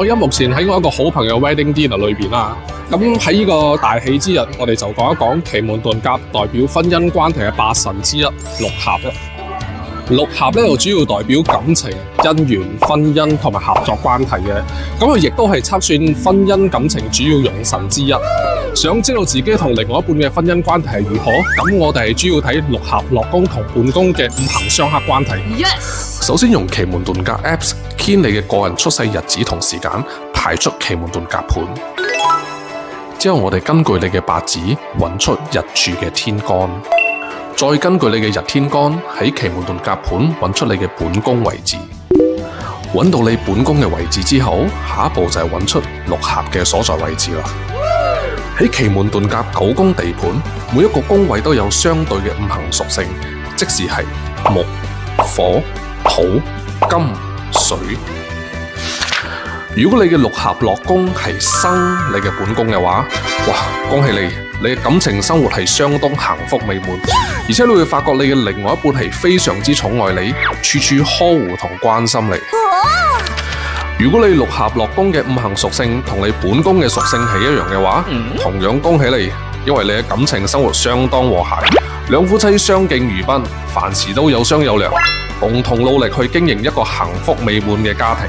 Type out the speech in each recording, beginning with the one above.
我而家目前喺我一個好朋友 wedding dinner 裏邊啦。咁喺呢個大喜之日，我哋就講一講奇門遁甲代表婚姻關係嘅八神之一六合。六合咧就主要代表感情、姻緣、婚姻同埋合作關係嘅。咁佢亦都係測算婚姻感情主要用神之一。想知道自己同另外一半嘅婚姻關係係如何？咁我哋係主要睇六合、落宮同半宮嘅五行相克關係。Yes! 首先用奇門遁甲 Apps 編你嘅個人出世日子同時間，排出奇門遁甲盤。之後我哋根據你嘅八字揾出日柱嘅天干，再根據你嘅日天干喺奇門遁甲盤揾出你嘅本宮位置。揾到你本宮嘅位置之後，下一步就係揾出六合嘅所在位置啦。喺奇門遁甲9宮地盤，每一個宮位都有相對嘅五行屬性，即是係木、火、土、金、水。如果你嘅六合落宮係生你嘅本宮嘅話，哇，恭喜你！你嘅感情生活係相當幸福美滿，而且你會發覺你嘅另外一半係非常之寵愛你，處處呵護同關心你。如果你六合落宮嘅五行屬性同你本宮嘅屬性係一樣嘅話，同樣恭喜你，因為你嘅感情生活相當和諧，兩夫妻相敬如賓，凡事都有商有量，共同努力去經營一個幸福美滿嘅家庭。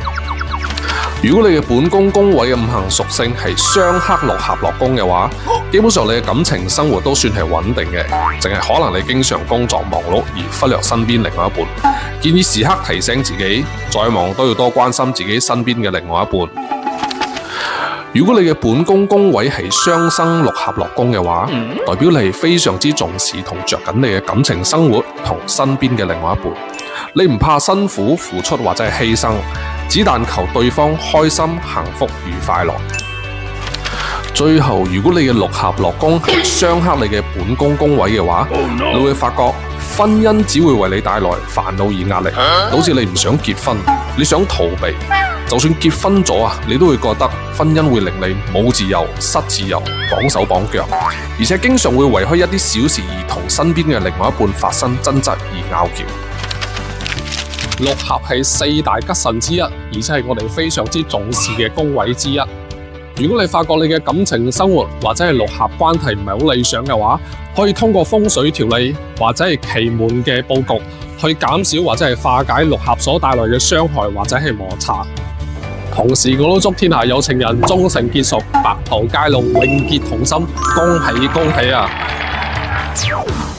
如果你嘅本宮宮位嘅五行屬性係相克六合落宮嘅話，基本上你嘅感情生活都算係穩定嘅，淨係可能你經常工作忙碌而忽略身邊另外一半。建議時刻提醒自己，再忙都要多關心自己身邊嘅另外一半。如果你嘅本宮宮位係雙生六合落宮嘅話，代表你係非常之重視同着緊你嘅感情生活同身邊嘅另外一半。你唔怕辛苦付出或者係犧牲，只但求對方開心、幸福與快樂。最後，如果你嘅六合落宮係相克你嘅本宮宮位嘅話，你會發覺婚姻只會為你帶來煩惱與壓力，好似你唔想結婚，你想逃避，就算結婚咗啊，你都會覺得婚姻會令你冇自由、失自由、綁手綁腳，而且經常會為開一啲小事而同身邊嘅另外一半發生爭執而拗撬。六合係四大吉神之一，而且係我哋非常之重視嘅宮位之一。如果你發覺你嘅感情生活或者係六合關係唔係好理想嘅話，可以通過風水調理或者係奇門嘅佈局去減少或者係化解六合所帶來嘅傷害或者係摩擦。同時我都祝天下有情人終成眷屬，白頭偕老，永結同心，恭喜恭喜啊！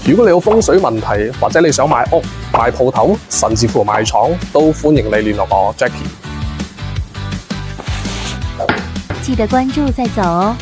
如果你有風水問題，或者你想買屋、買鋪頭，甚至乎賣廠，都歡迎你聯絡我 Jackie。記得關注再走哦。